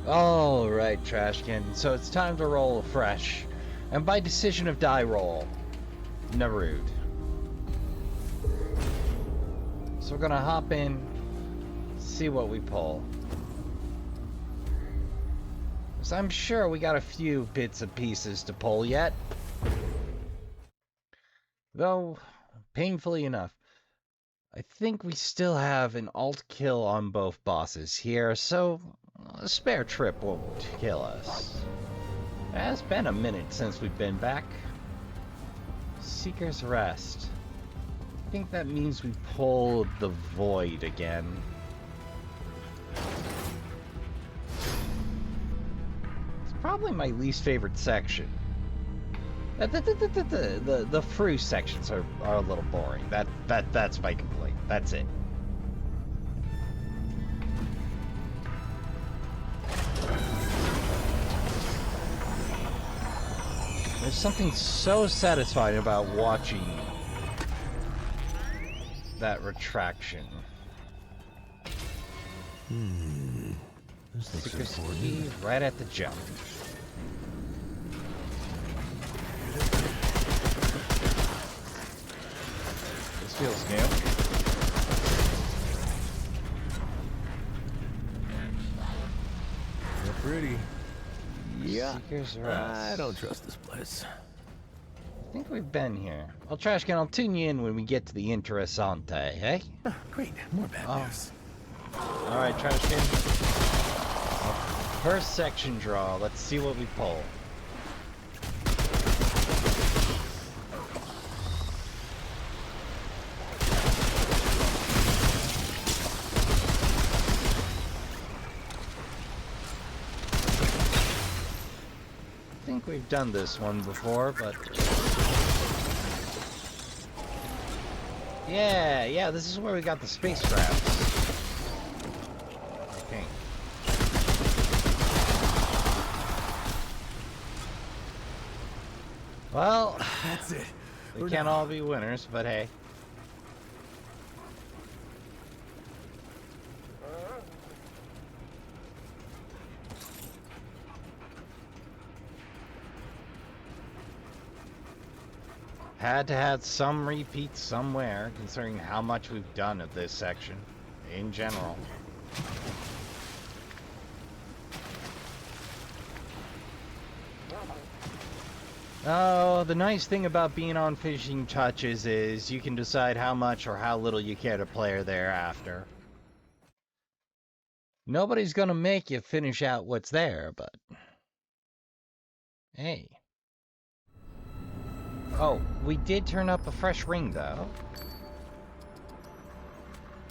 Alright, Trashkin, so it's time to roll afresh. And by decision of die roll, Narud. So we're gonna hop in, see what we pull. So I'm sure we got a few bits and pieces to pull yet. Though, painfully enough, I think we still have an alt kill on both bosses here, so a spare trip won't kill us. It has been a minute since we've been back. Seeker's Rest. I think that means we pull the Void again. It's probably my least favorite section. The Fru sections are a little boring. That's my complaint. That's it. There's something so satisfying about watching that retraction. This looks important. Key right at the jump. This feels new. You're pretty. Yeah. Seeker's Rest. I don't trust this place. I think we've been here. Well, Trashkin, I'll tune you in when we get to the Interessante, hey? Oh, great, more bad news. Alright, Trashkin. First section draw. Let's see what we pull. I think we've done this one before, but... Yeah, this is where we got the space rafts. Okay. Well, That's it. they can't all be winners, but hey. Had to have some repeats somewhere, considering how much we've done of this section, in general. Oh, the nice thing about being on Finishing Touches is you can decide how much or how little you care to play thereafter. Nobody's gonna make you finish out what's there, but... Hey. Oh, we did turn up a fresh ring, though.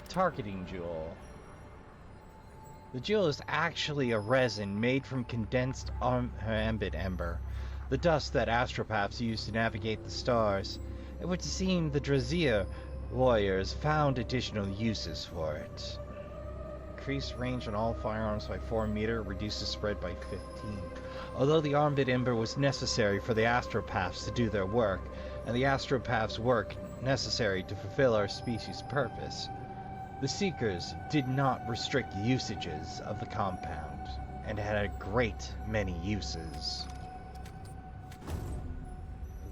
Targeting jewel. The jewel is actually a resin made from condensed ambit ember, the dust that astropaths use to navigate the stars. It would seem the Drazia warriors found additional uses for it. Increased range on all firearms by 4 meters, reduces spread by 15. Although the armbit ember was necessary for the astropaths to do their work, and the astropaths' work necessary to fulfill our species' purpose, the Seekers did not restrict usages of the compound, and had a great many uses.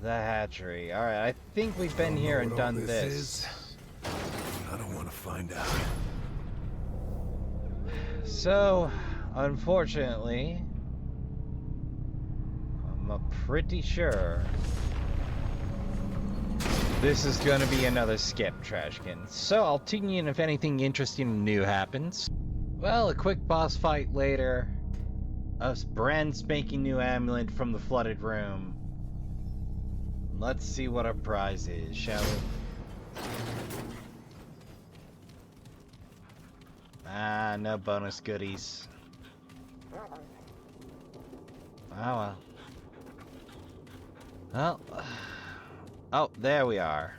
The hatchery. Alright, I think we've been here and done this. I don't want to find out. So, unfortunately, I'm pretty sure this is going to be another skip, Trashkin. So I'll tune you in if anything interesting and new happens. Well, a quick boss fight later. A brand spanking new amulet from the flooded room. Let's see what our prize is, shall we? Ah, no bonus goodies. Oh well. Oh, there we are.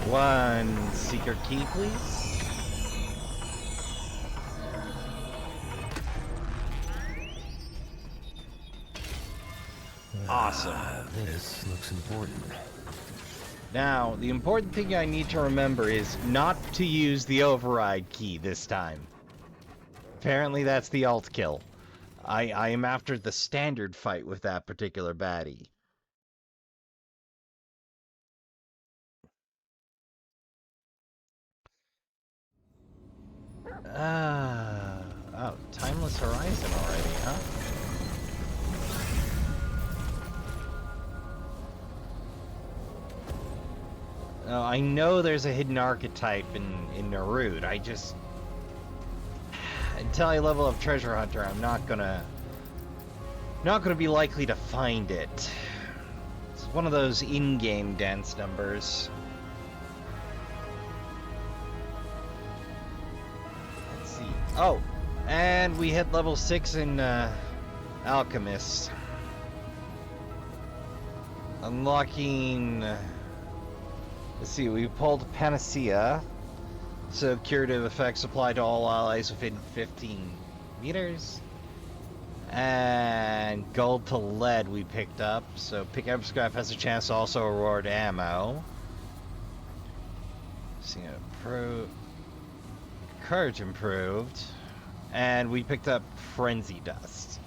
One seeker key, please. Awesome. This looks important. Now, the important thing I need to remember is not to use the override key this time. Apparently that's the alt kill. I am after the standard fight with that particular baddie. Oh, Timeless Horizon already, huh? Oh, I know there's a hidden archetype in Narud. I just... Until I level up Treasure Hunter, I'm not gonna be likely to find it. It's one of those in-game dance numbers. Let's see. Oh, and we hit level 6 in Alchemist. Unlocking... Let's see, we pulled Panacea. So curative effects apply to all allies within 15 meters. And gold to lead we picked up. So pickup scrap has a chance to also award ammo. See, courage improved. And we picked up frenzy dust,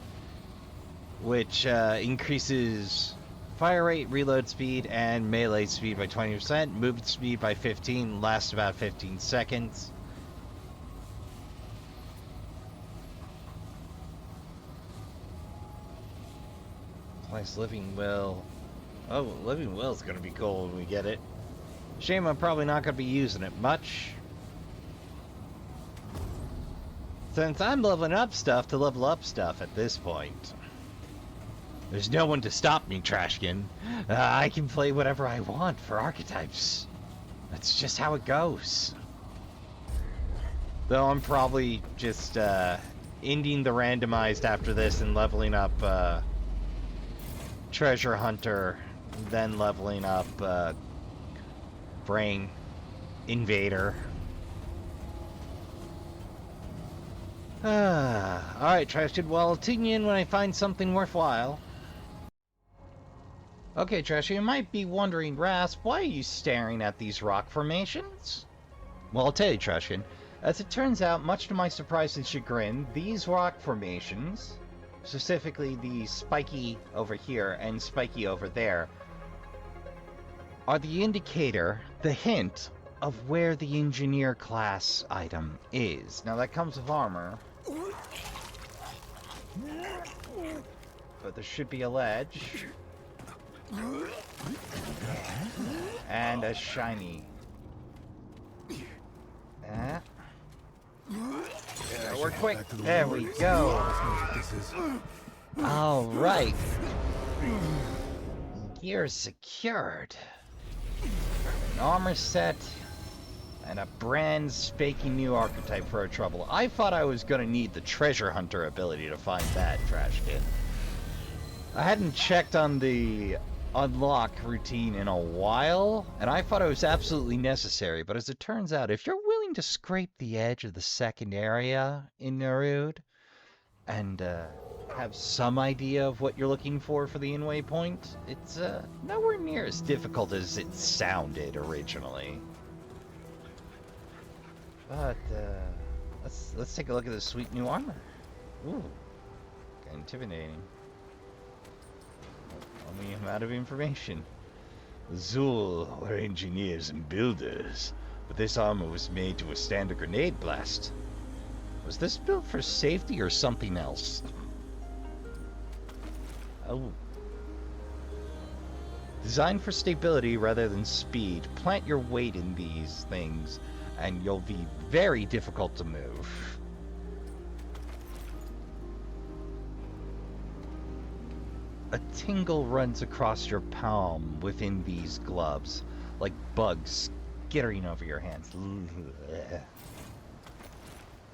which increases fire rate, reload speed, and melee speed by 20%, movement speed by 15, lasts about 15 seconds. Nice living will. Oh, living will is going to be cool when we get it. Shame I'm probably not going to be using it much, since I'm leveling up stuff to level up stuff at this point. There's no one to stop me, Trashkin. I can play whatever I want for archetypes. That's just how it goes. Though I'm probably just ending the randomized after this and leveling up Treasure Hunter, then leveling up Brain Invader. Alright, Trashkin. Well, I'll tune you in when I find something worthwhile. Okay, Trashy, you might be wondering, Rasp, why are you staring at these rock formations? Well, I'll tell you, Trashkin. As it turns out, much to my surprise and chagrin, these rock formations, specifically the spiky over here and spiky over there, are the indicator, the hint, of where the engineer class item is. Now, that comes with armor, but there should be a ledge. And a shiny. We're quick. There we go. All right. Gear secured. An armor set. And a brand spanking new archetype for our trouble. I thought I was gonna need the Treasure Hunter ability to find that, Trashkin. I hadn't checked on the unlock routine in a while, and I thought it was absolutely necessary, but as it turns out, if you're willing to scrape the edge of the second area in Narud and have some idea of what you're looking for the in-way point, it's nowhere near as difficult as it sounded originally. But let's take a look at this sweet new armor. Ooh, intimidating. I'm out of information. Zul were engineers and builders, but this armor was made to withstand a grenade blast. Was this built for safety or something else? Oh. Designed for stability rather than speed, plant your weight in these things, and you'll be very difficult to move. A tingle runs across your palm within these gloves, like bugs skittering over your hands.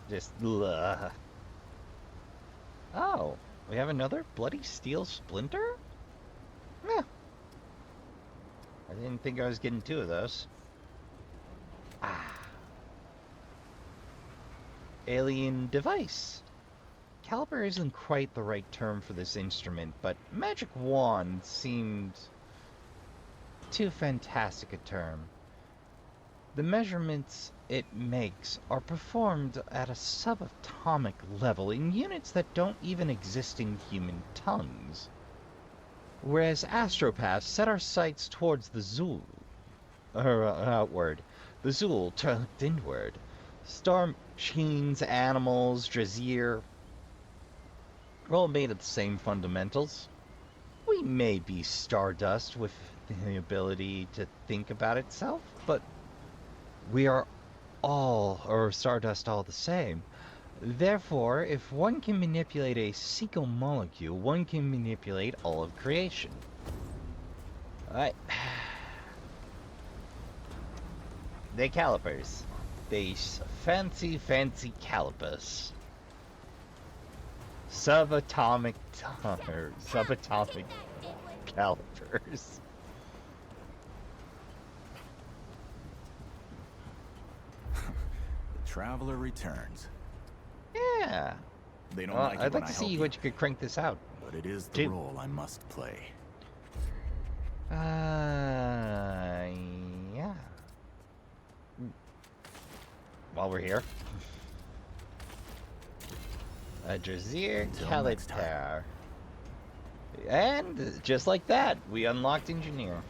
Just Oh, we have another bloody steel splinter? Yeah. I didn't think I was getting two of those. Alien device. Caliber isn't quite the right term for this instrument, but magic wand seemed too fantastic a term. The measurements it makes are performed at a subatomic level in units that don't even exist in human tongues. Whereas astropaths set our sights towards the Zul, or outward. The Zul turned inward. Star machines, animals, Drazir, are all made of the same fundamentals. We may be stardust with the ability to think about itself, but we are all, or stardust all the same. Therefore, if one can manipulate a single molecule, one can manipulate all of creation. Alright. They calipers. They fancy calipers. Subatomic calipers. The traveler returns. Yeah. They don't Well, like it I'd when like I to see help what you could crank this out. but it is the Two. role I must play. Yeah. While we're here. A Drazir Until next time. Calitar. And just like that, we unlocked Engineer.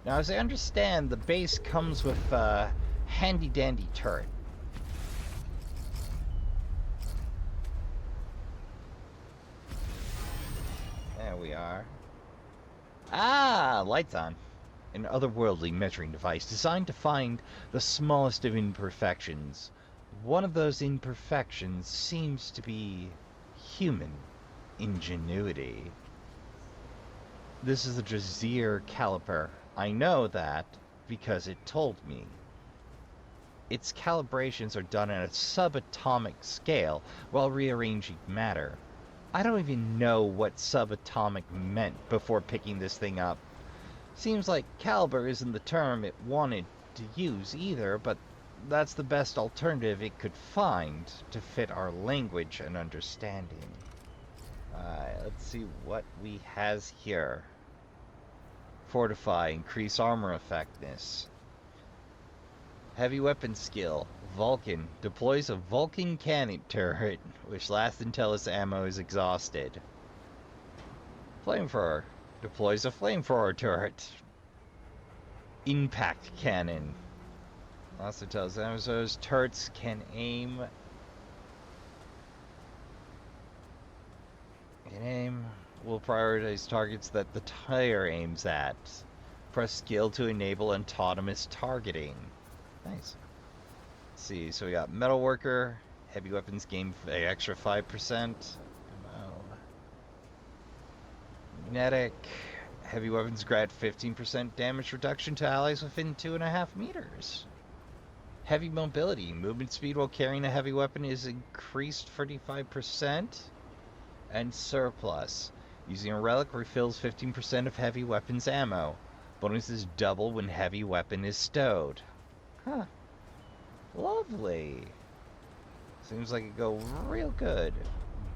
Now, as I understand, the base comes with a handy-dandy turret. There we are. Ah, lights on. An otherworldly measuring device designed to find the smallest of imperfections. One of those imperfections seems to be human ingenuity. This is the Drazir caliper. I know that because it told me. Its calibrations are done at a subatomic scale while rearranging matter. I don't even know what subatomic meant before picking this thing up. Seems like caliber isn't the term it wanted to use either, but that's the best alternative it could find to fit our language and understanding. Let's see what we has here. Fortify, increase armor effectiveness. Heavy weapon skill. Vulcan deploys a Vulcan cannon turret, which lasts until its ammo is exhausted. Flamethrower deploys a flamethrower turret. Impact cannon. Also tells those turrets can aim. Will prioritize targets that the tire aims at. Press skill to enable autonomous targeting. Nice. Let's see, so we got Metalworker, heavy weapons gain extra 5%. Magnetic, heavy weapons grant 15% damage reduction to allies within 2.5 meters. Heavy mobility, movement speed while carrying a heavy weapon is increased 35%. And surplus, using a relic refills 15% of heavy weapons ammo. Bonus is double when heavy weapon is stowed. Huh. Lovely. Seems like it go real good.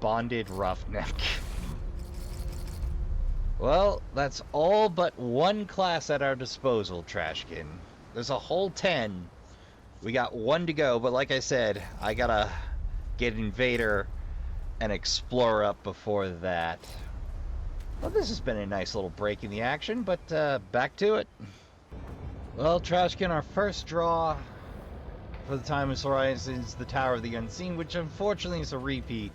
Bonded roughneck. Well, that's all but one class at our disposal, Trashkin. There's a whole 10. We got one to go, but like I said, I gotta get Invader and Explorer up before that. Well, this has been a nice little break in the action, but back to it. Well, Trashkin, our first draw for the Timeless Horizon is the Tower of the Unseen, which unfortunately is a repeat.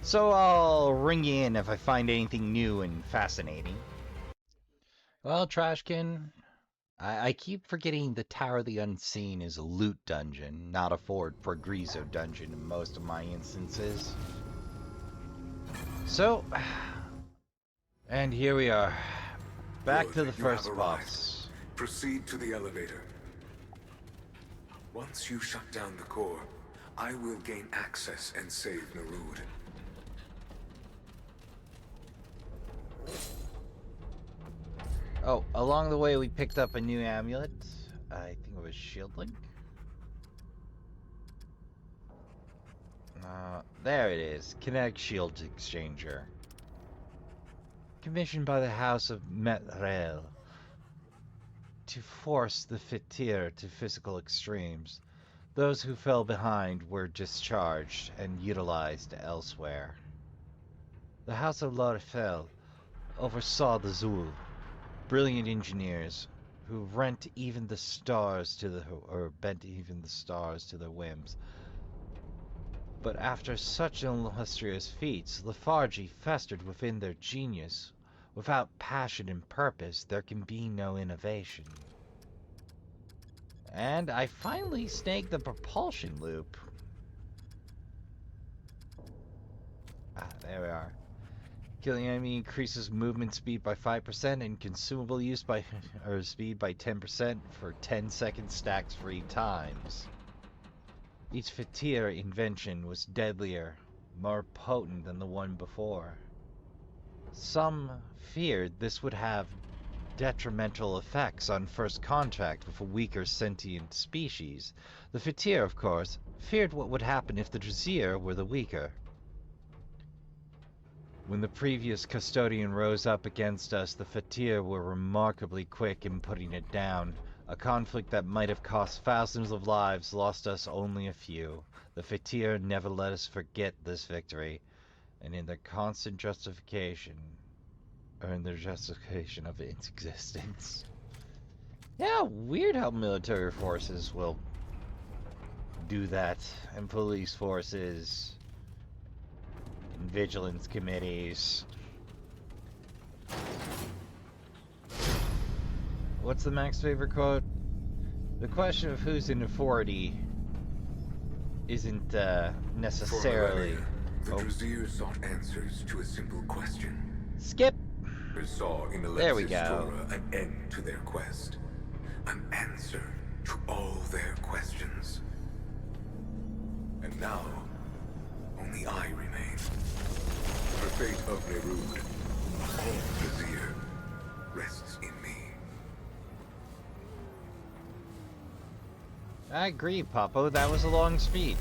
So I'll ring you in if I find anything new and fascinating. Well, Trashkin, I keep forgetting the Tower of the Unseen is a loot dungeon, not a Fort Progresso dungeon in most of my instances. So, and here we are, back Good, to the you first have boss. Proceed to the elevator. Once you shut down the core, I will gain access and save Narud. Oh, along the way we picked up a new amulet. I think it was Shield Link. There it is. Kinetic Shield Exchanger. Commissioned by the House of Metrel to force the Fitir to physical extremes. Those who fell behind were discharged and utilized elsewhere. The House of Lorfel oversaw the Zul, brilliant engineers who bent even the stars to their whims. But after such illustrious feats, lethargy festered within their genius. Without passion and purpose, there can be no innovation. And I finally snagged the propulsion loop. Ah, there we are. Killing enemy increases movement speed by 5% and consumable use by speed by 10% for 10 seconds stacked 3 times. Each Fatir invention was deadlier, more potent than the one before. Some feared this would have detrimental effects on first contact with a weaker sentient species. The Fatir, of course, feared what would happen if the Drasir were the weaker. When the previous custodian rose up against us, the Fatir were remarkably quick in putting it down. A conflict that might have cost thousands of lives lost us only a few. The Fatir never let us forget this victory, and in their constant justification, earned their justification of its existence. Yeah, weird how military forces will do that, and police forces, and vigilance committees. What's the Max favorite quote? The question of who's in authority isn't necessarily... For millennia, the Drasir sought answers to a simple question. Skip! They saw in There we Alexis go. Torah an end to their quest. An answer to all their questions. And now, only I remain. The fate of Nerud, all Drasir, rests in me. I agree, Papo. That was a long speech.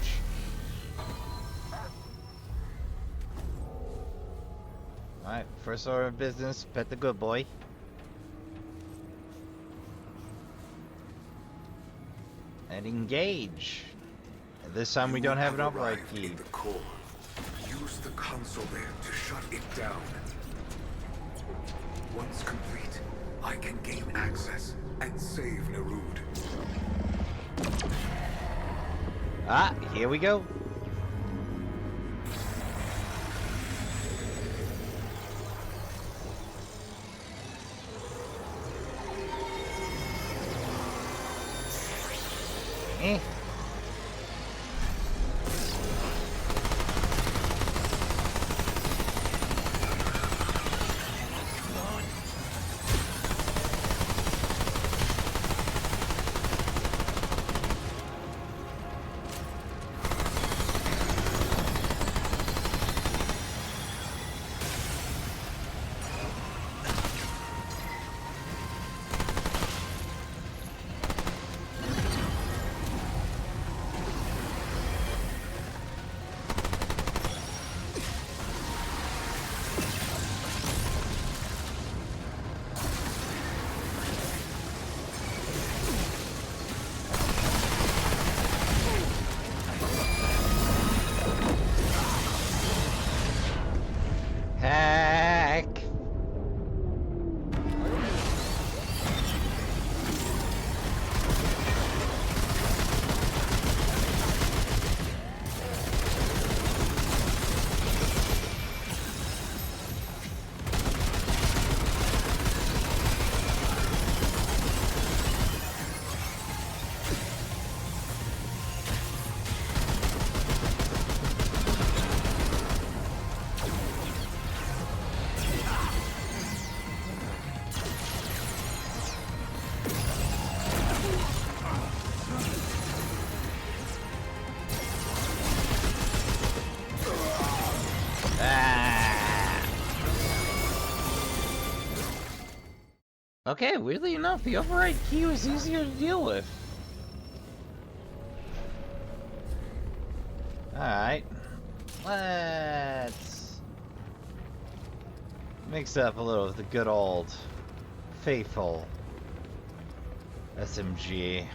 Alright, first order of business, pet the good boy. And engage. And this time we You don't have an have override arrived key. in the core. Use the console there to shut it down. Once complete, I can gain access and save Nerud. Ah, here we go. Eh. Hack. Okay, weirdly enough, the override key was easier to deal with. Alright. Let's mix up a little of the good old faithful SMG.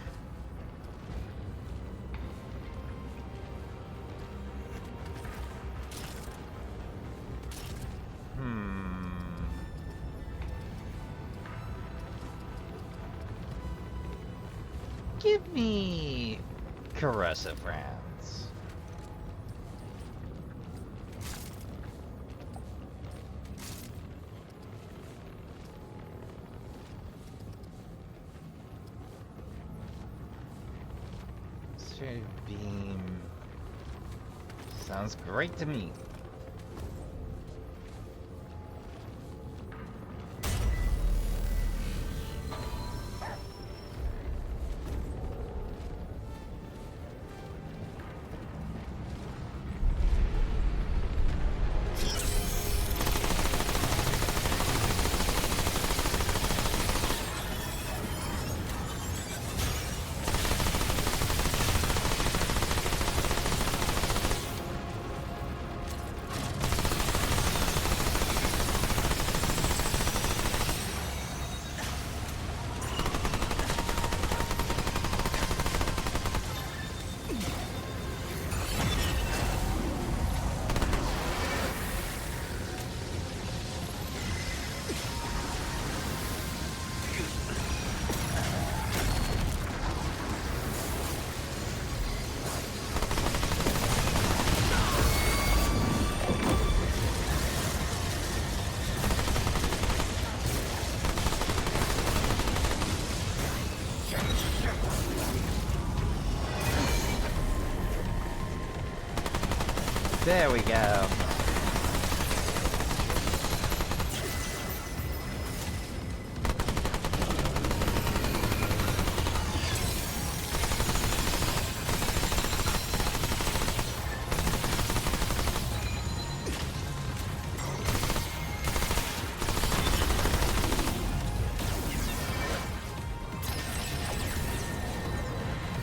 Give me corrosive rounds. Sphere beam. Sounds great to me. There we go.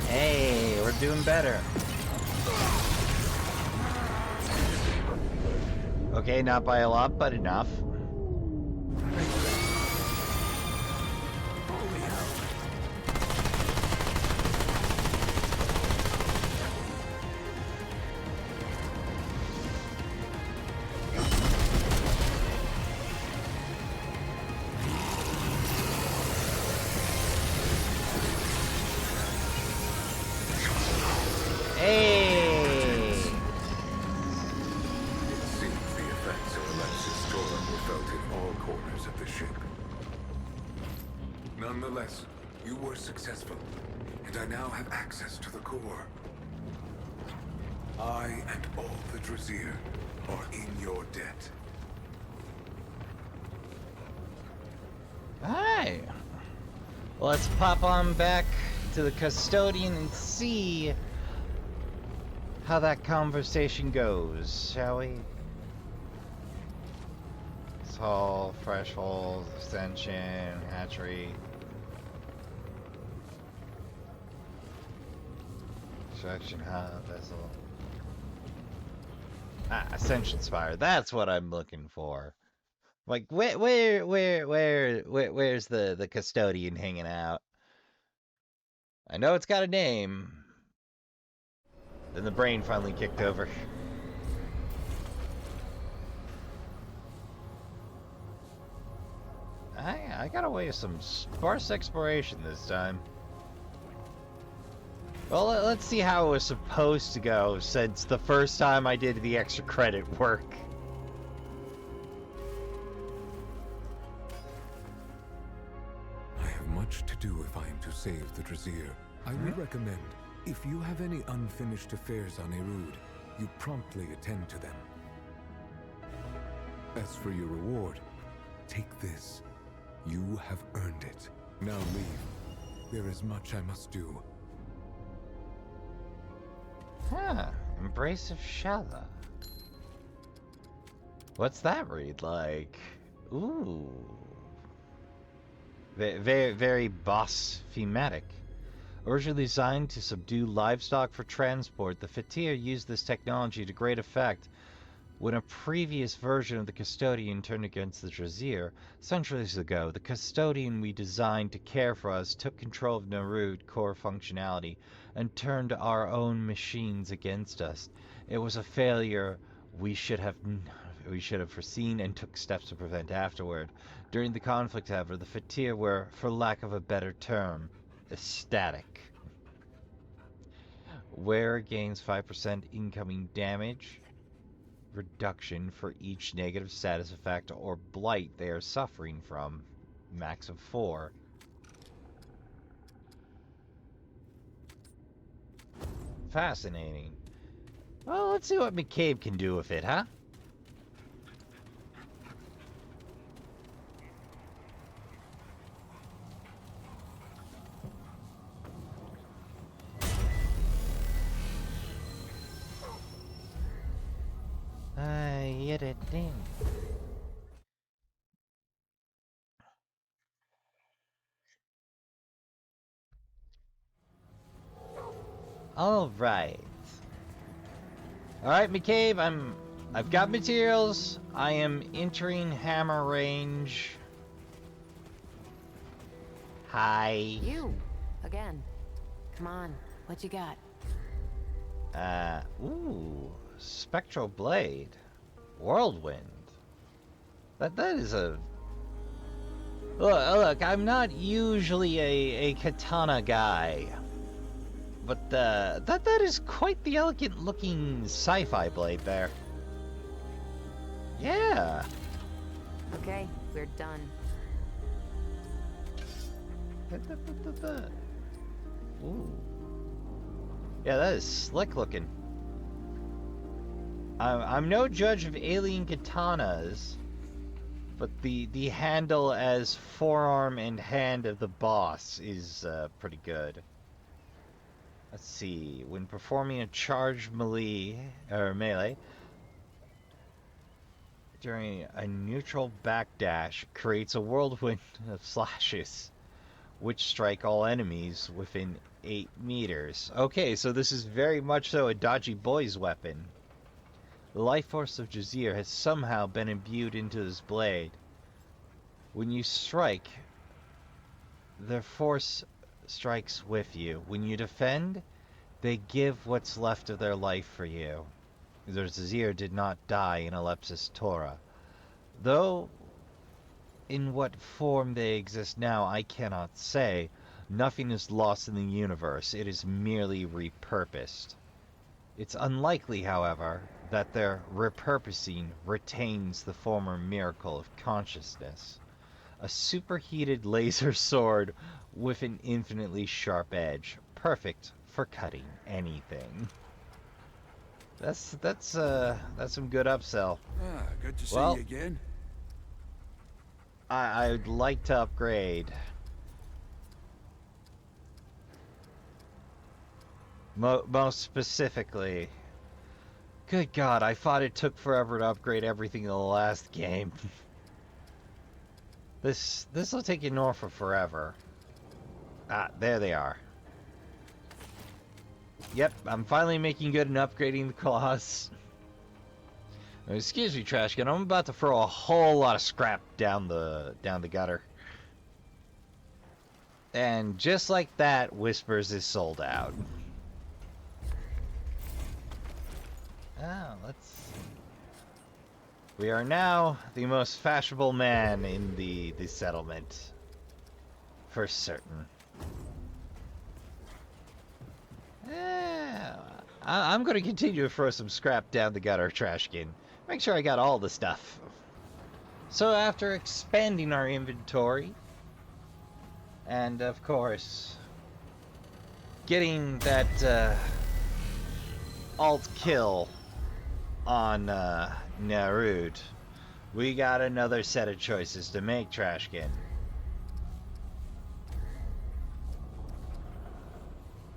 Hey, we're doing better. Okay, not by a lot, but enough. Nonetheless, you were successful, and I now have access to the core. I and all the Drasier are in your debt. Alright. Let's pop on back to the custodian and see how that conversation goes, shall we? Hall, threshold, extension, hatchery. Extraction hub, vessel. Ah, Ascension Spire. That's what I'm looking for. Like, where's the custodian hanging out? I know it's got a name. Then the brain finally kicked over. I got away with some sparse exploration this time. Well, let's see how it was supposed to go since the first time I did the extra credit work. I have much to do if I am to save the Drasier. I would recommend, if you have any unfinished affairs on Erud, you promptly attend to them. As for your reward, take this. You have earned it. Now leave. There is much I must do. Huh. Embrace of Shala. What's that read like? Ooh. Very boss thematic. Originally designed to subdue livestock for transport, the Fatir used this technology to great effect when a previous version of the Custodian turned against the Drasier. Centuries ago, the Custodian we designed to care for us took control of Nerud core functionality and turned our own machines against us. It was a failure we should have foreseen and took steps to prevent afterward. During the conflict, however, the Fatir were, for lack of a better term, ecstatic. Wearer gains 5% incoming damage reduction for each negative status effect or blight they are suffering from. Max of 4. Fascinating. Well, let's see what McCabe can do with it, huh? Get it in. All right. All right, McCabe. I've got materials. I am entering hammer range. Hi. You again. Come on. What you got? Ooh, spectral blade, whirlwind. That is a. Look, I'm not usually a katana guy, but that is quite the elegant looking sci-fi blade there. Yeah. Okay, we're done. Ooh. Yeah, that is slick looking. I'm no judge of alien katanas, but the handle as forearm and hand of the boss is pretty good. Let's see. When performing a charge melee during a neutral backdash, creates a whirlwind of slashes, which strike all enemies within 8 meters. Okay, so this is very much so a dodgy boy's weapon. The life force of Jazir has somehow been imbued into this blade. When you strike, their force strikes with you. When you defend, they give what's left of their life for you. The Jazir did not die in Alepsis Torah. Though, in what form they exist now, I cannot say. Nothing is lost in the universe. It is merely repurposed. It's unlikely, however, that their repurposing retains the former miracle of consciousness. A superheated laser sword with an infinitely sharp edge, perfect for cutting anything. That's some good upsell. Ah, good to see Well, you again. I'd like to upgrade. Most specifically. Good God, I thought it took forever to upgrade everything in the last game. This'll take you north for forever. Ah, there they are. Yep, I'm finally making good and upgrading the claws. Excuse me, trashkin. I'm about to throw a whole lot of scrap down the gutter. And just like that, Whispers is sold out. We are now the most fashionable man in the settlement. For certain. I'm going to continue to throw some scrap down the gutter, trashkin. Make sure I got all the stuff. So after expanding our inventory, and of course, getting that alt kill on Narud, we got another set of choices to make, trashkin.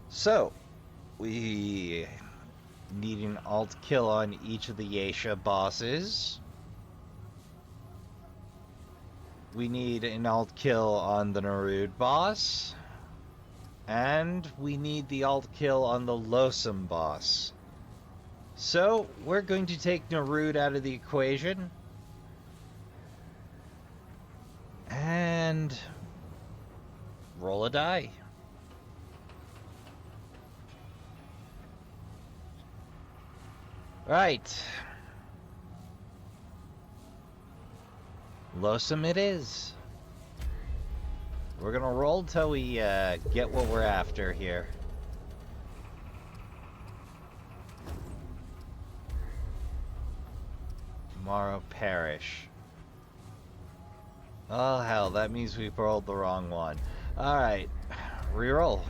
So, we need an alt kill on each of the Yesha bosses. We need an alt kill on the Narud boss. And we need the alt kill on the Losomn boss. So, we're going to take Narud out of the equation. And roll a die. Right. Losomn it is. We're gonna roll till we get what we're after here. Tomorrow perish. Oh hell, that means we rolled the wrong one. Alright, reroll.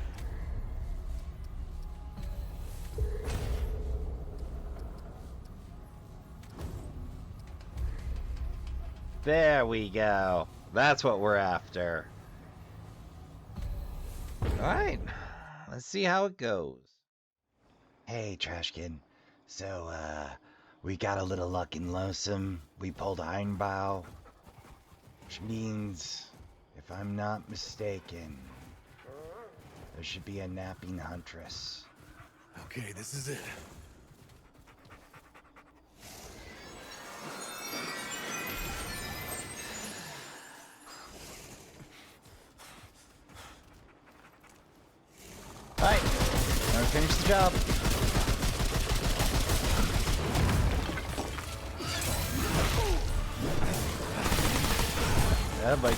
There we go. That's what we're after. Alright, let's see how it goes. Hey, Trashkin. So, we got a little luck in Losomn. We pulled Ironbow. Which means, if I'm not mistaken, there should be a napping Huntress. Okay, this is it. Alright, now we finish the job. Yeah, but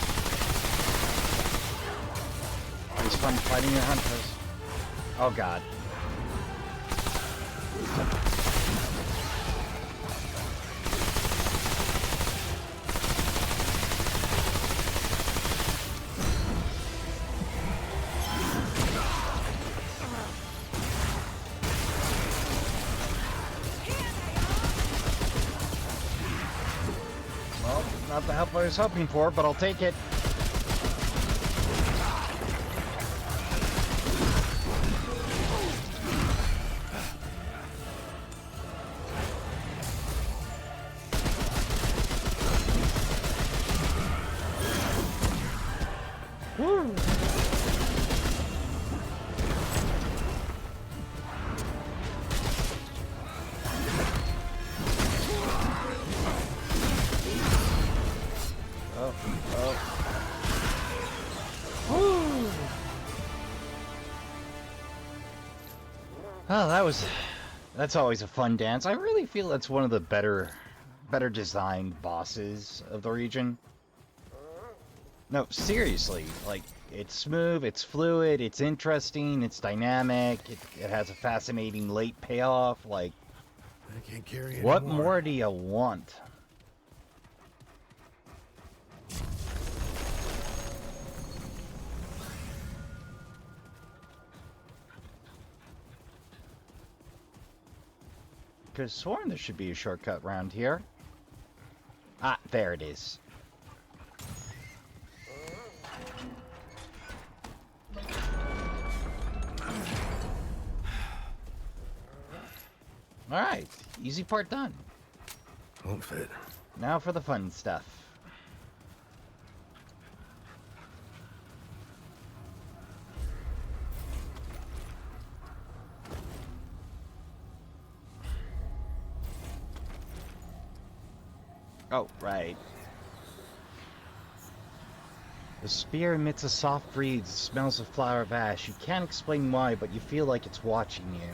always fun fighting your Huntress. Oh god. Well, not the help I was hoping for, but I'll take it. Woo! Oh, oh. Woo! Oh, that's always a fun dance. I really feel that's one of the better designed bosses of the region. No, seriously, like, it's smooth, it's fluid, it's interesting, it's dynamic, it has a fascinating late payoff, like, I can't carry it what anymore. more do you want? Could've sworn there should be a shortcut round here. Ah, there it is. Alright, easy part done. Won't fit. Now for the fun stuff. Oh, right. The spear emits a soft breeze, smells of flower of ash. You can't explain why, but you feel like it's watching you.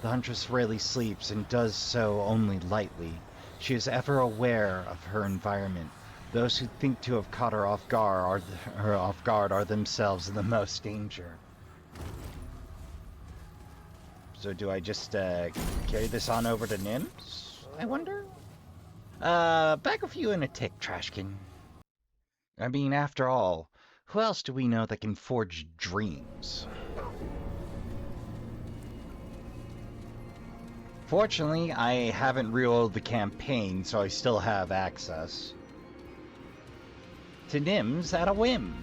The Huntress rarely sleeps, and does so only lightly. She is ever aware of her environment. Those who think to have caught her off guard are themselves in the most danger. So do I just carry this on over to Nims, I wonder? Back with you in a tick, Trashkin. I mean, after all, who else do we know that can forge dreams? Fortunately, I haven't reloaded the campaign, so I still have access to Nims at a whim.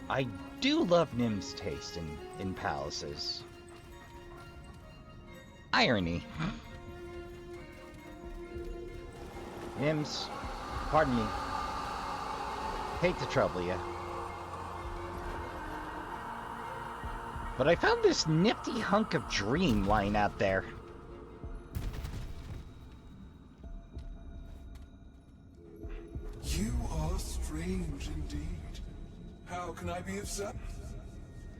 I do love Nim's taste in palaces. Irony. Nims, pardon me. Hate to trouble you. But I found this nifty hunk of dream lying out there. You are strange indeed. How can I be of service?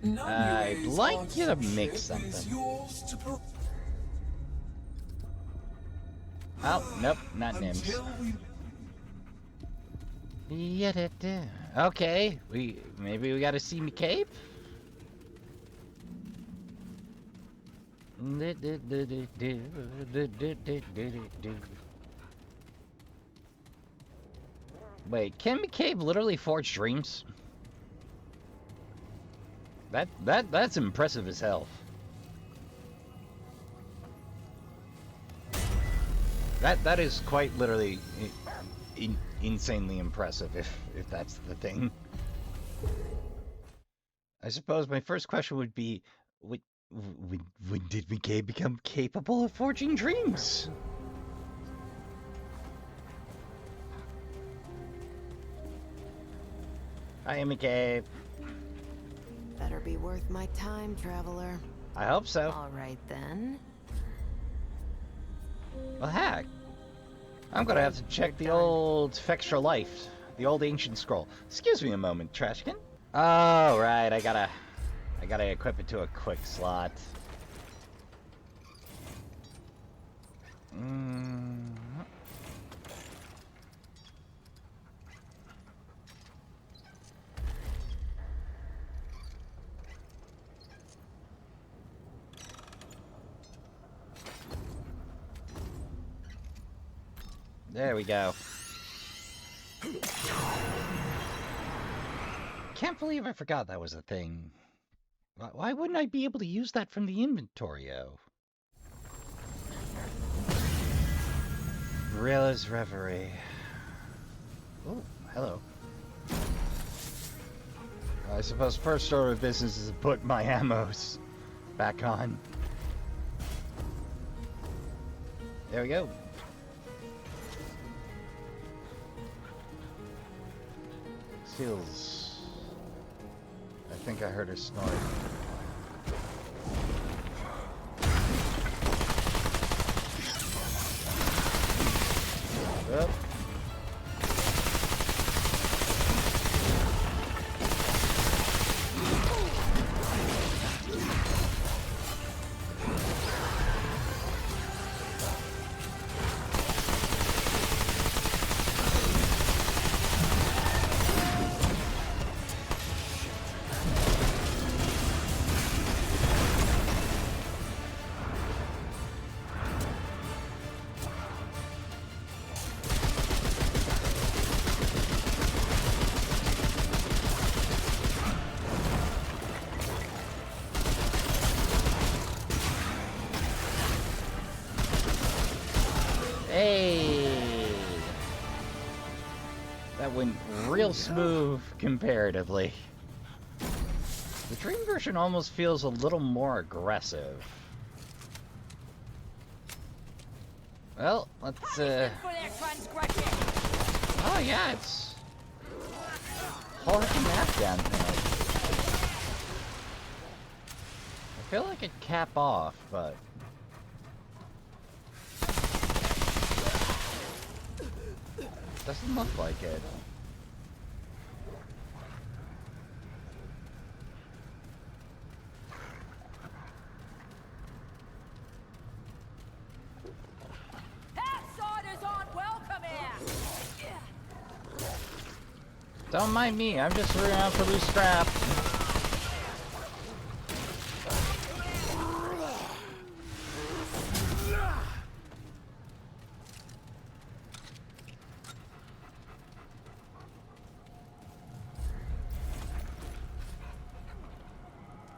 I'd like you to make something. Oh, nope, not Nims. Okay, maybe we gotta see me cape? Wait, can McCabe literally forge dreams? That's impressive as hell. That is quite literally insanely impressive, if that's the thing. I suppose my first question would be, when did McCabe become capable of forging dreams? Hi, McCabe. Better be worth my time, traveler. I hope so. All right, then. Well, heck. I'm gonna have to check the old Fextra Life, the old ancient scroll. Excuse me a moment, Trashkin. Oh, right, I gotta equip it to a quick slot. There we go. Can't believe I forgot that was a thing. Why wouldn't I be able to use that from the inventory-o? Rilla's Reverie. Oh, hello. I suppose first order of business is to put my ammos back on. There we go. Seals. I think I heard her snort. Yep. Hey! That went real smooth comparatively. The dream version almost feels a little more aggressive. Well, let's oh yeah, it's hard to map down here. I feel like it'd cap off, but doesn't look like it. Outsiders aren't welcome here. Don't mind me, I'm just rooting out for loose scrap.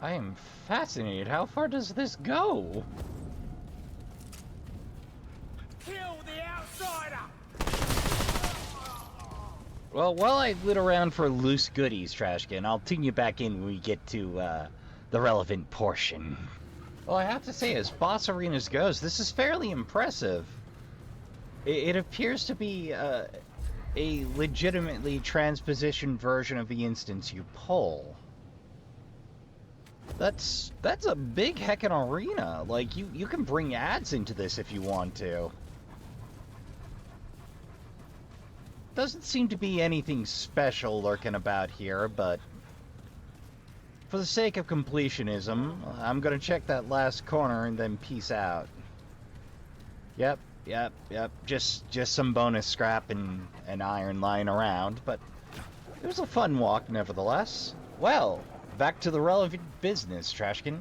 I am fascinated. How far does this go? Kill the outsider. Well, while I loot around for loose goodies, Trashkin, I'll tune you back in when we get to the relevant portion. Well, I have to say, as boss arenas goes, this is fairly impressive. It appears to be a legitimately transpositioned version of the instance you pull. That's a big heckin' arena. Like, you can bring ads into this if you want to. Doesn't seem to be anything special lurking about here, but for the sake of completionism, I'm gonna check that last corner and then peace out. Yep. Just some bonus scrap and iron lying around, but it was a fun walk nevertheless. Well, back to the relevant business, Trashkin.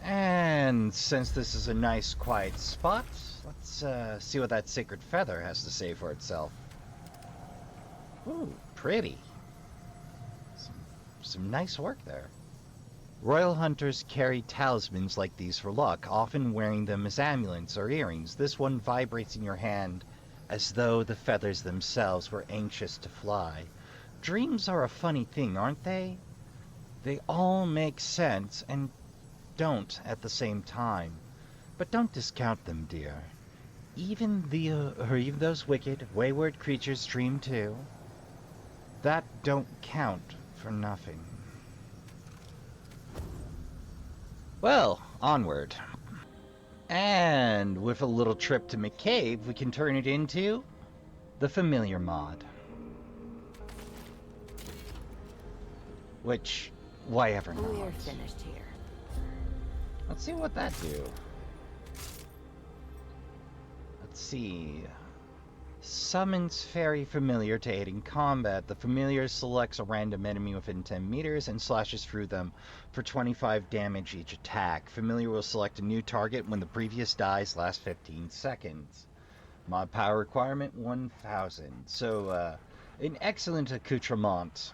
And since this is a nice quiet spot, let's see what that sacred feather has to say for itself. Ooh, pretty. Some nice work there. Royal hunters carry talismans like these for luck, often wearing them as amulets or earrings. This one vibrates in your hand as though the feathers themselves were anxious to fly. Dreams are a funny thing, aren't they? They all make sense and don't at the same time. But don't discount them, dear. Even those wicked, wayward creatures dream too. That don't count for nothing. Well, onward. And with a little trip to McCabe, we can turn it into the familiar mod. Which, why ever not? We're finished here. Let's see what that do. Let's see. Summons fairy familiar to aid in combat. The familiar selects a random enemy within 10 meters and slashes through them for 25 damage each attack. Familiar will select a new target when the previous dies last 15 seconds. Mod power requirement 1000. So, an excellent accoutrement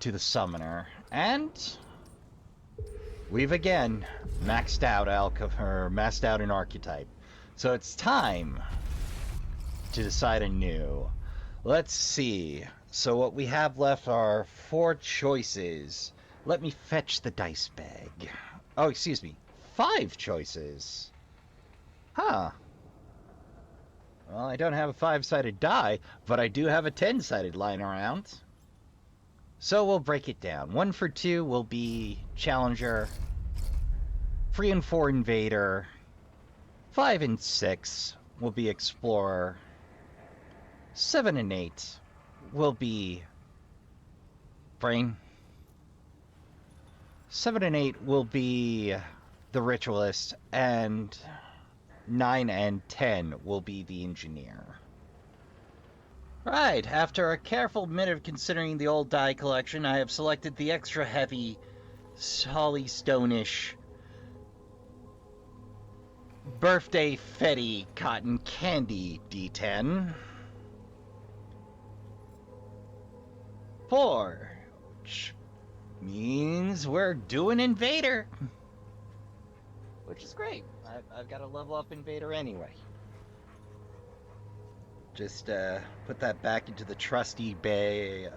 to the summoner. And we've again maxed out an archetype. So it's time to decide anew. Let's see. So what we have left are 4 choices. Let me fetch the dice bag. Oh, excuse me. 5 choices. Huh. Well, I don't have a 5-sided die, but I do have a 10-sided lying around. So we'll break it down. 1 for 2 will be Challenger. 3 and 4 Invader. 5 and 6 will be Explorer. 7 and 8 will be Brain. 7 and 8 will be the Ritualist, and 9 and 10 will be the Engineer. Right, after a careful minute of considering the old die collection, I have selected the extra heavy, Hollystone-ish Birthday Fetty Cotton Candy D10. 4, which means we're doing Invader. Which is great. I've got to level up Invader anyway. Just put that back into the trusty bag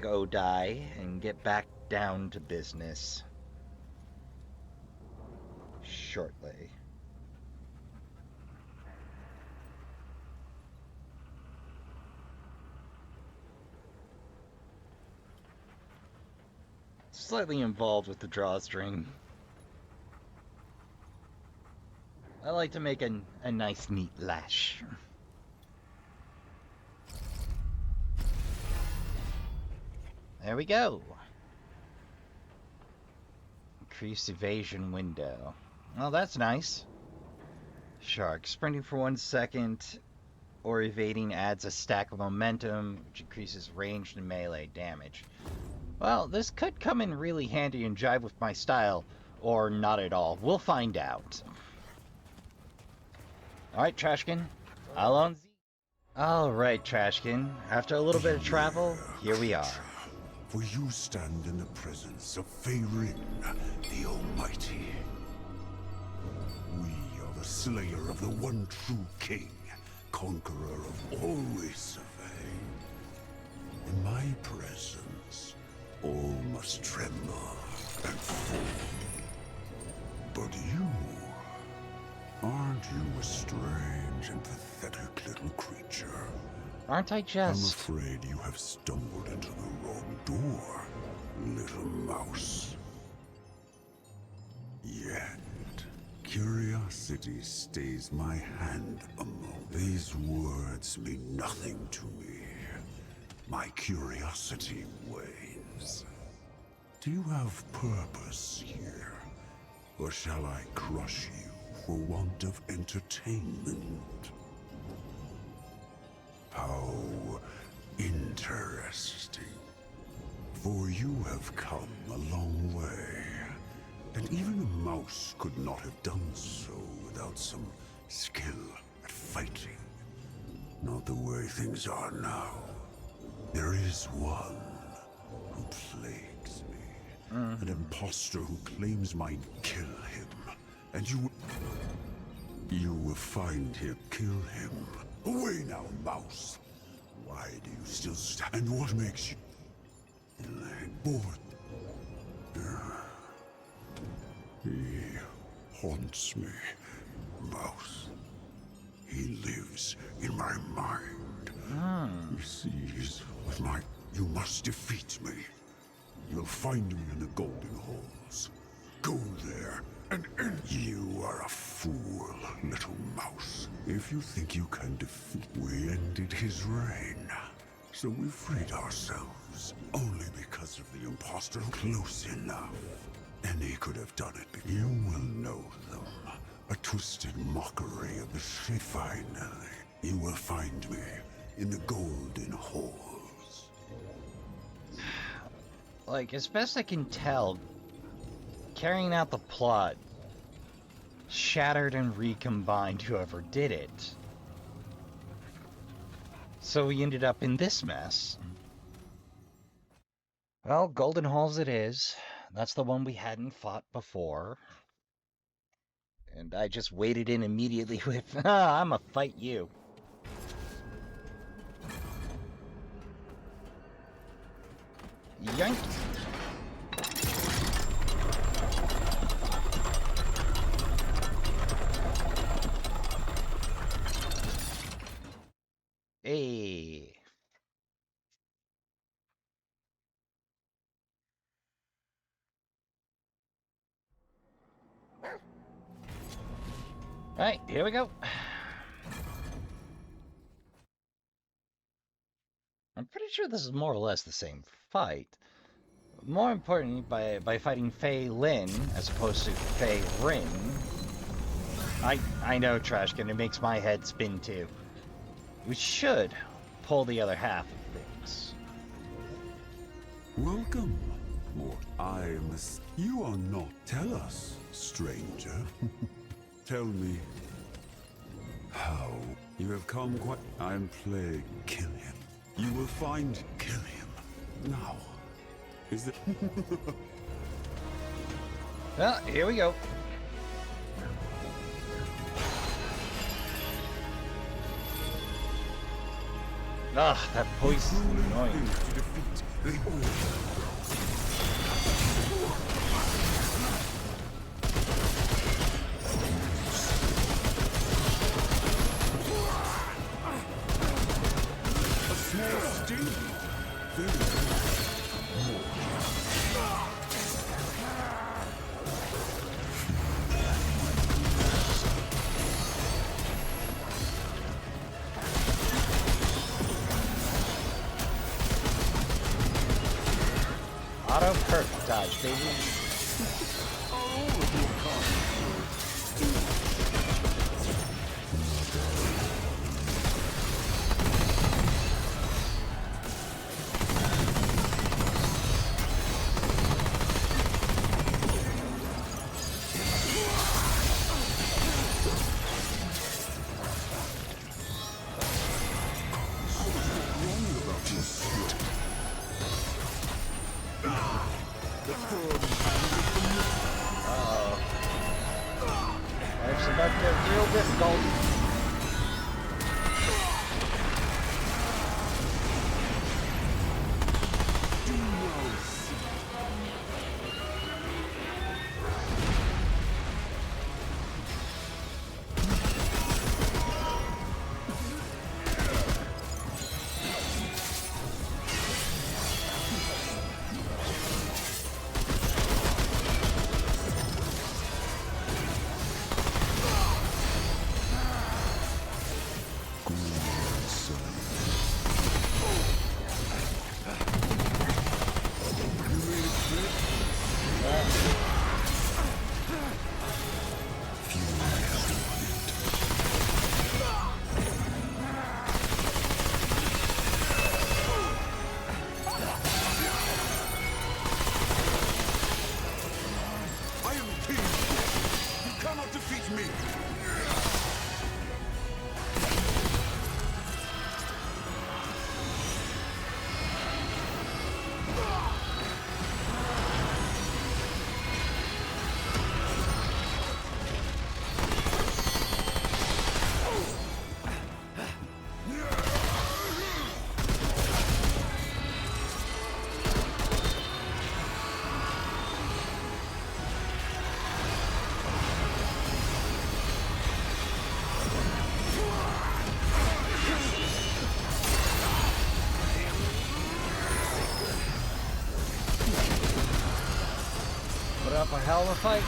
o' die and get back down to business shortly. Slightly involved with the drawstring. I like to make a nice, neat lash. There we go. Increased evasion window. Well, that's nice. Shark. Sprinting for 1 second or evading adds a stack of momentum, which increases ranged and melee damage. Well, this could come in really handy and jive with my style, or not at all. We'll find out. Alright, Trashkin. I'll own Z. Alright, Trashkin. After a little bit of travel, here we are. For you stand in the presence of Feyrin, the Almighty. We are the slayer of the one true king, conqueror of all race of Fey. In my presence, all must tremble and fall. But you, aren't you a strange and pathetic little creature? Aren't I I'm just... afraid you have stumbled into the wrong door, little mouse. Yet, curiosity stays my hand a moment. These words mean nothing to me. My curiosity wanes. Do you have purpose here? Or shall I crush you for want of entertainment? How interesting. For you have come a long way. And even a mouse could not have done so without some skill at fighting. Not the way things are now. There is one who plagues me. An imposter who claims mine kill him. And you will find him. Kill him. Away now, mouse. Why do you still stand? And what makes you bored? He haunts me, mouse. He lives in my mind. He sees with my... You must defeat me. You'll find me in the Golden Halls. Go there and end. You are a fool, little mouse. If you think you can defeat... We ended his reign. So we freed ourselves. Only because of the imposter close enough. Any could have done it. You will know them. A twisted mockery of the shit. Finally, you will find me in the Golden Halls. Like, as best I can tell, carrying out the plot shattered and recombined whoever did it. So we ended up in this mess. Well, Golden Halls it is. That's the one we hadn't fought before. And I just waded in immediately with, I'ma fight you. Yank! Hey! Alright, here we go. I'm pretty sure this is more or less the same fight. More importantly, by fighting Fei Lin as opposed to Fei Rin. I know, Trashkin, it makes my head spin too. We should pull the other half of things. Welcome. What I am the... You are not... Tell us, stranger. Tell me how you have come quite... I'm plagued. Kill him. You will find... Kill him. Now. Is it... Well, here we go. Ugh, that voice is annoying. To defeat the old. A small sting. Very good. Auto perk dodge, baby. It's about to get real difficult. for hell of a fight.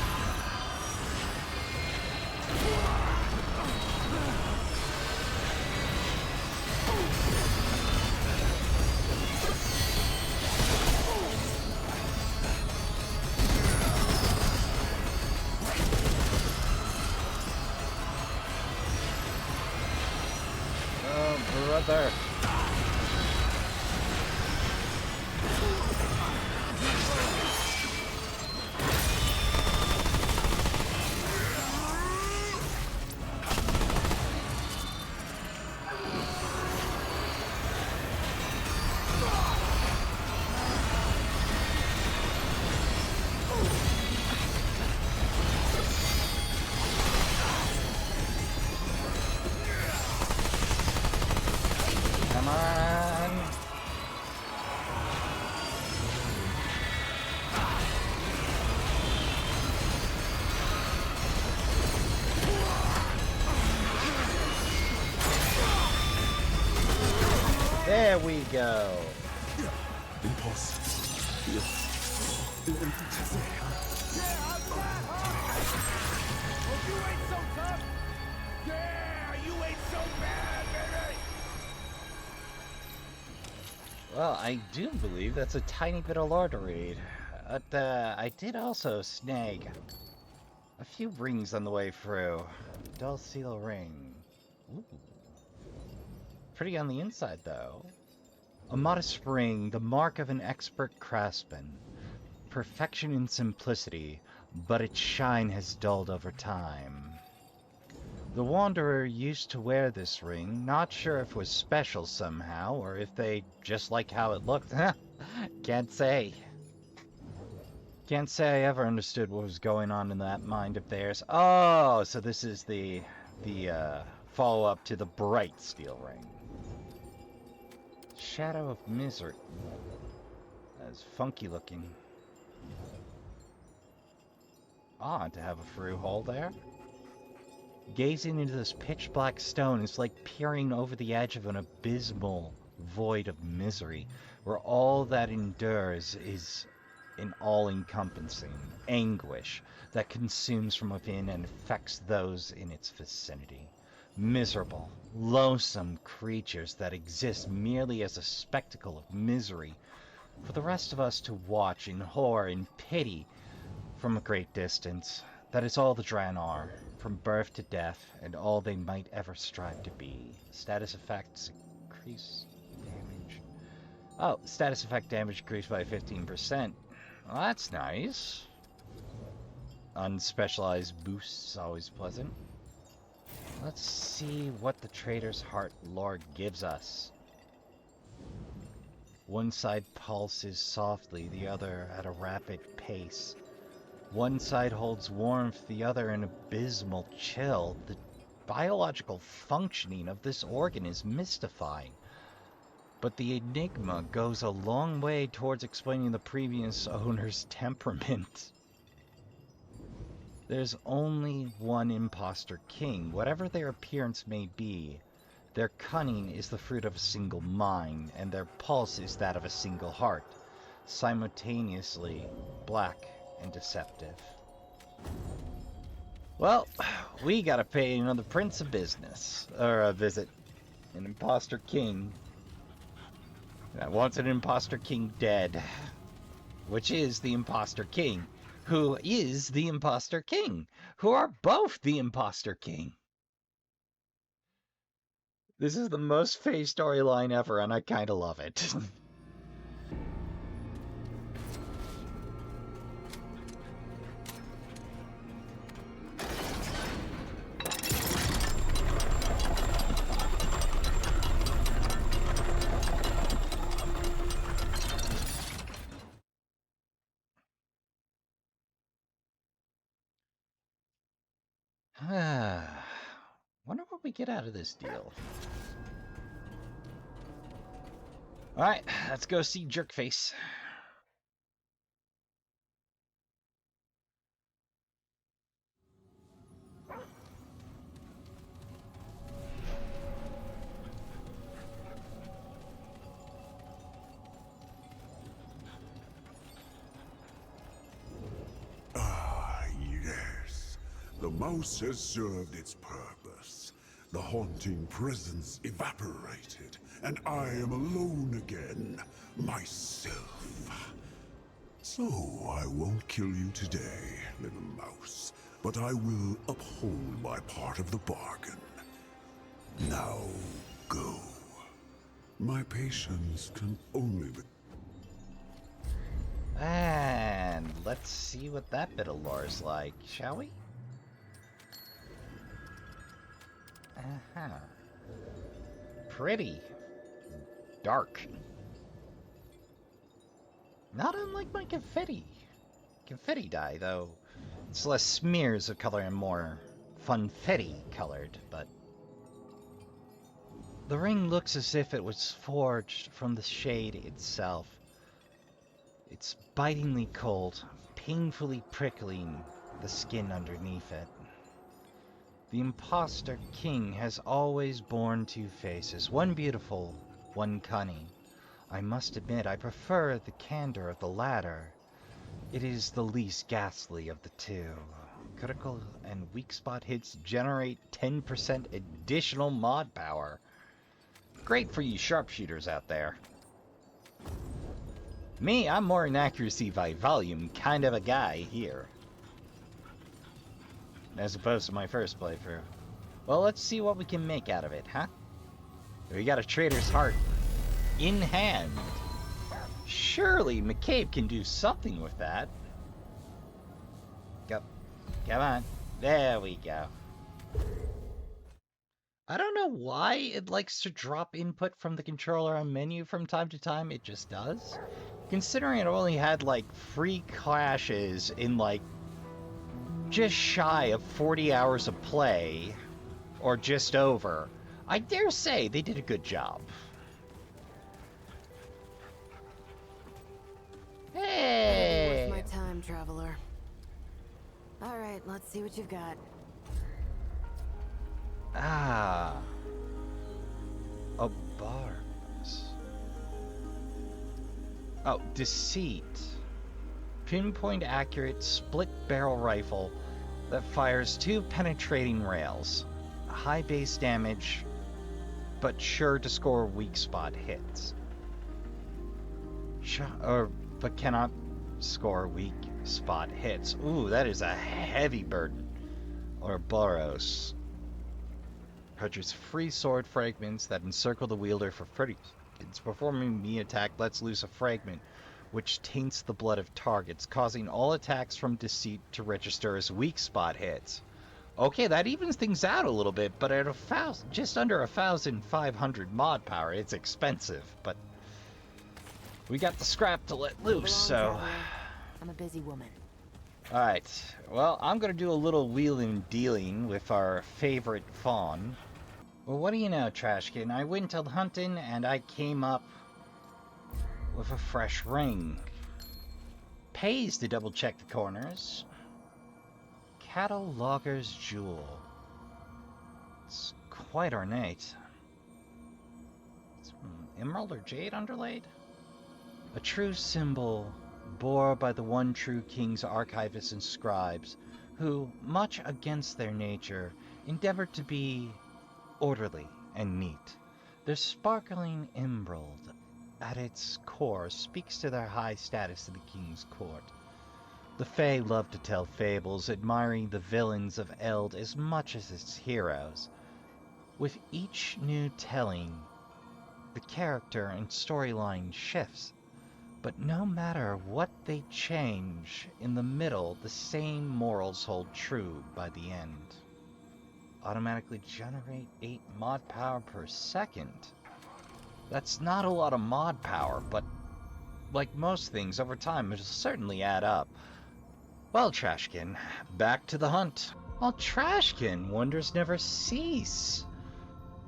Oh, brother. Come on. There we go. Oh, you ain't so tough! Yeah, you ain't so bad, baby! Well, I do believe that's a tiny bit of lore to read. But I did also snag a few rings on the way through. Dulcil ring. Ooh. Pretty on the inside, though. A modest ring, the mark of an expert craftsman. Perfection in simplicity, but its shine has dulled over time. The Wanderer used to wear this ring, not sure if it was special somehow, or if they just like how it looked. Can't say. Can't say I ever understood what was going on in that mind of theirs. Oh, so this is the follow-up to the bright steel ring. Shadow of Misery. That's funky looking. Odd to have a through hole there. Gazing into this pitch black stone is like peering over the edge of an abysmal void of misery, where all that endures is an all-encompassing anguish that consumes from within and affects those in its vicinity. Miserable, loathsome creatures that exist merely as a spectacle of misery for the rest of us to watch in horror and pity from a great distance. That is all the Dran are, from birth to death, and all they might ever strive to be. Status effects increase damage. Oh, status effect damage increased by 15%. Well, that's nice. Unspecialized boosts, always pleasant. Let's see what the Trader's Heart lore gives us. One side pulses softly, the other at a rapid pace. One side holds warmth, the other an abysmal chill. The biological functioning of this organ is mystifying. But the enigma goes a long way towards explaining the previous owner's temperament. There's only one imposter king, whatever their appearance may be. Their cunning is the fruit of a single mind, and their pulse is that of a single heart, simultaneously black and deceptive. Well, we gotta pay another prince a business, or a visit. An imposter king. That wants an imposter king dead. Which is the imposter king. Who is the imposter king? Who are both the imposter king? This is the most Faye storyline ever, and I kinda love it. Wonder what we get out of this deal. Alright, let's go see Jerkface. The mouse has served its purpose. The haunting presence evaporated, and I am alone again, myself. So I won't kill you today, little mouse, but I will uphold my part of the bargain. Now, go. My patience can only be... And let's see what that bit of lore's like, shall we? Uh-huh. Pretty. Dark. Not unlike my confetti dye, though it's less smears of color and more funfetti colored, but the ring looks as if it was forged from the shade itself. It's bitingly cold, painfully prickling the skin underneath it. The imposter king has always borne two faces, one beautiful, one cunning. I must admit I prefer the candor of the latter. It is the least ghastly of the two. Critical and weak spot hits generate 10% additional mod power. Great for you sharpshooters out there. Me, I'm more an accuracy by volume kind of a guy here, as opposed to my first playthrough. Well, let's see what we can make out of it, huh? We got a trader's heart in hand. Surely McCabe can do something with that. Go. Come on. There we go. I don't know why it likes to drop input from the controller on menu from time to time. It just does. Considering it only had like 3 clashes in like just shy of 40 hours of play, or just over, I dare say they did a good job. Hey! Worth my time, traveler. All right, let's see what you've got. Ah. A barbs. Oh, deceit. Pinpoint accurate split barrel rifle that fires 2 penetrating rails. High base damage, but sure to score weak spot hits. But cannot score weak spot hits. Ooh, that is a heavy burden. Or Boros. Produces free sword fragments that encircle the wielder for 30 seconds. Performing the attack lets loose a fragment which taints the blood of targets, causing all attacks from deceit to register as weak spot hits. Okay, that evens things out a little bit, but at just under 1,500 mod power, it's expensive. But we got the scrap to let loose, so... I'm a busy woman. Alright, well, I'm gonna do a little wheeling and dealing with our favorite fawn. Well, what do you know, Trashkin? I went to hunting and I came up with a fresh ring. Pays to double check the corners. Cattle Logger's Jewel. It's quite ornate. It's emerald or jade underlaid? A true symbol bore by the one true king's archivists and scribes, who, much against their nature, endeavored to be orderly and neat. Their sparkling emerald, at its core, speaks to their high status in the king's court. The Fae love to tell fables, admiring the villains of Eld as much as its heroes. With each new telling, the character and storyline shifts. But no matter what they change, in the middle, the same morals hold true by the end. Automatically generate 8 mod power per second. That's not a lot of mod power, but like most things, over time it'll certainly add up. Well, Trashkin, back to the hunt. Well, Trashkin, wonders never cease.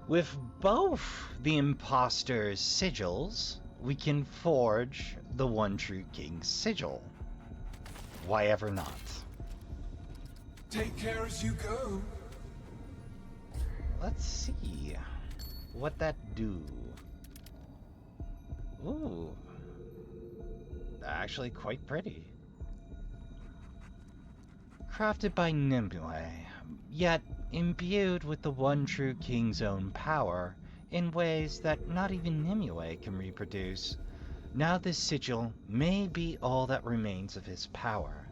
With both the imposter's sigils, we can forge the one true king's sigil. Why ever not? Take care as you go. Let's see what that do. Ooh, actually quite pretty. crafted by Nimue, yet imbued with the one true king's own power in ways that not even Nimue can reproduce. Now this sigil may be all that remains of his power.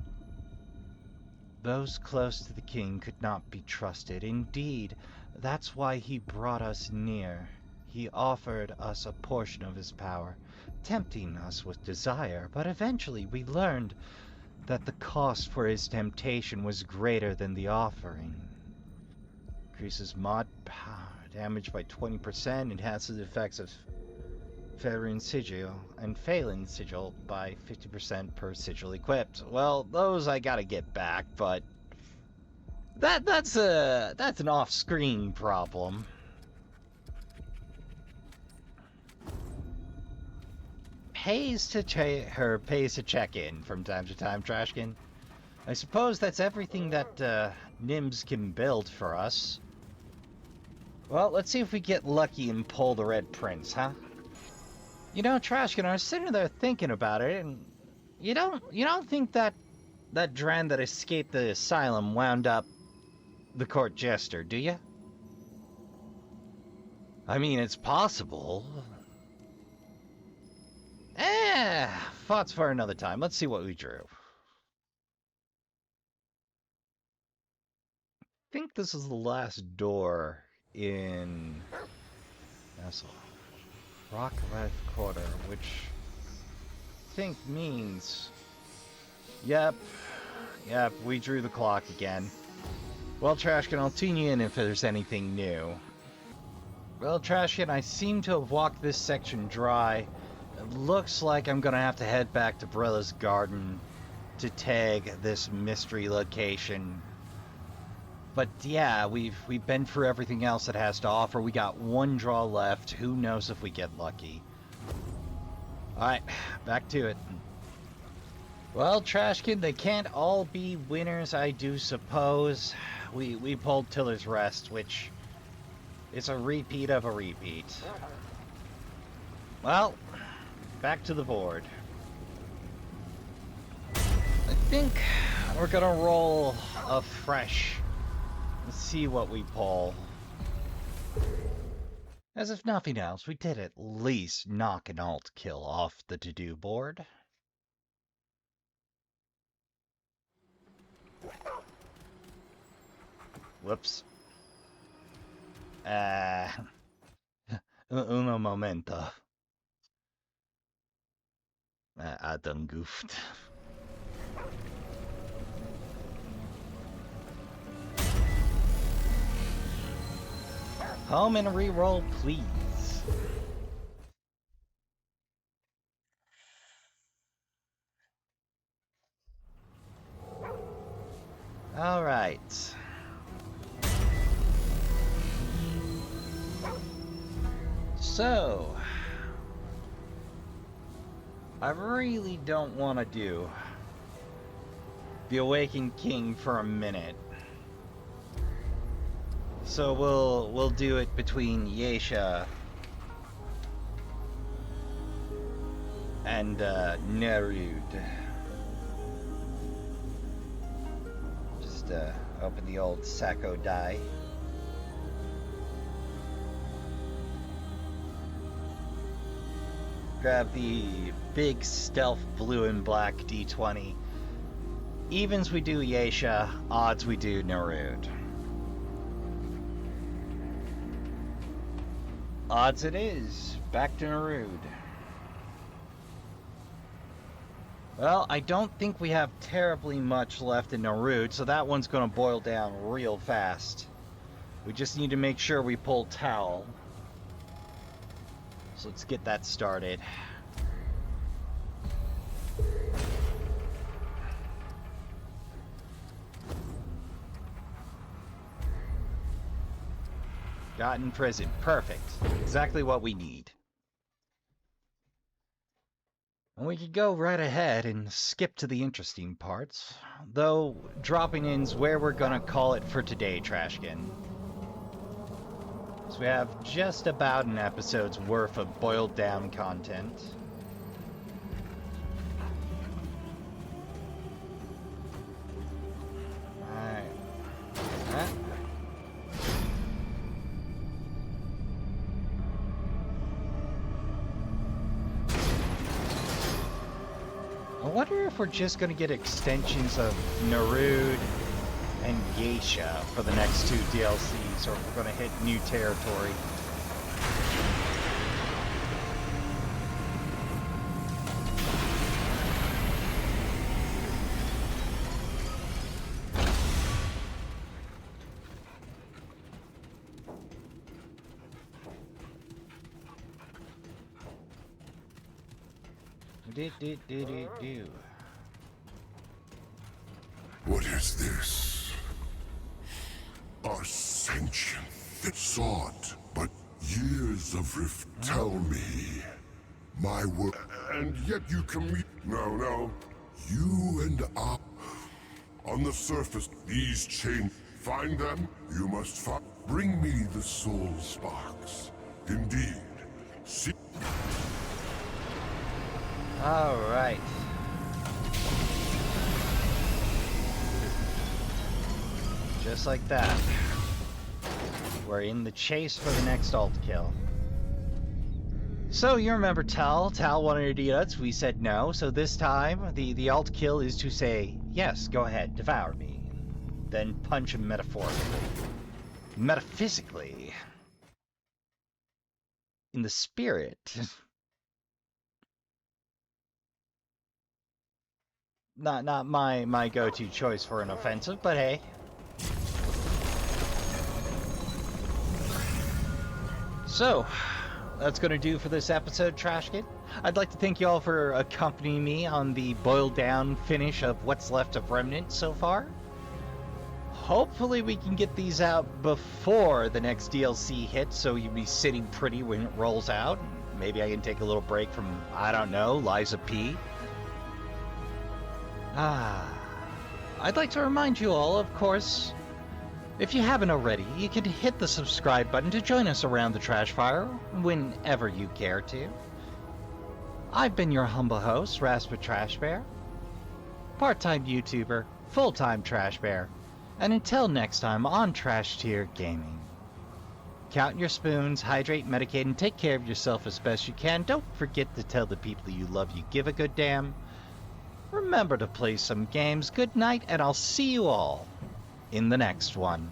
Those close to the king could not be trusted. Indeed, that's why he brought us near. He offered us a portion of his power, tempting us with desire, but eventually we learned that the cost for his temptation was greater than the offering. Increases mod power damage by 20%, enhances the effects of Feathering Sigil and Phelan Sigil by 50% per sigil equipped. Well, those I gotta get back, but that's an off-screen problem. Pays to check in from time to time, Trashkin. I suppose that's everything that Nims can build for us. Well, let's see if we get lucky and pull the Red Prince, huh? You know, Trashkin, I was sitting there thinking about it, and you don't think that Dran that escaped the asylum wound up the court jester, do you? I mean, it's possible. Thoughts for another time. Let's see what we drew. I think this is the last door in Nestle. Rock Red Quarter, which I think means... Yep, we drew the clock again. Well, Trashkin, I'll tune you in if there's anything new. Well, Trashkin, I seem to have walked this section dry. It looks like I'm gonna have to head back to Brilla's garden to tag this mystery location. But yeah, we've been through everything else it has to offer. We got one draw left. Who knows if we get lucky? Alright, back to it. Well, Trashkin, they can't all be winners, I do suppose. We pulled Tiller's Rest, which is a repeat of a repeat. Well, back to the board. I think we're gonna roll a fresh. Let's see what we pull. As if nothing else, we did at least knock an alt kill off the to-do board. Whoops. Uno momento. I done goofed. Home and a reroll, please. All right. So, I really don't want to do the Awakened King for a minute. So we'll do it between Yesha and Nerud. Just open the old Sacco die. Grab the big stealth blue and black D20. Evens we do Yesha, odds we do Nerud. Odds it is. Back to Nerud. Well, I don't think we have terribly much left in Nerud, so that one's going to boil down real fast. We just need to make sure we pull Towel. So let's get that started. Got in prison. Perfect. Exactly what we need. And we could go right ahead and skip to the interesting parts. Though, dropping in's where we're gonna call it for today, Trashkin. So we have just about an episode's worth of boiled down content. wonder if we're just gonna get extensions of Narud and Geisha for the next 2 DLCs, or if we're gonna hit new territory. Do. What is this? Ascension. Sought, but years of rift tell me my work. And yet you can meet. No. You and I. On the surface, these chains. Find them, you must find. Bring me the soul sparks. Indeed. See. All right. Just like that. We're in the chase for the next alt kill. So you remember Tal? Tal wanted to eat us. We said no. So this time, the alt kill is to say, yes, go ahead, devour me. Then punch him metaphorically. Metaphysically. In the spirit. Not my go-to choice for an offensive, but hey. So, that's going to do for this episode, Trashkin. I'd like to thank you all for accompanying me on the boiled-down finish of what's left of Remnant so far. Hopefully we can get these out before the next DLC hits, so you'll be sitting pretty when it rolls out. Maybe I can take a little break from, I don't know, Liza P. I'd like to remind you all, of course, if you haven't already, you can hit the subscribe button to join us around the trash fire whenever you care to. I've been your humble host, Rasp Trash Bear, part-time YouTuber, full-time Trash Bear, and until next time on Trash Tier Gaming. Count your spoons, hydrate, medicate, and take care of yourself as best you can. Don't forget to tell the people you love you give a good damn. Remember to play some games. Good night, and I'll see you all in the next one.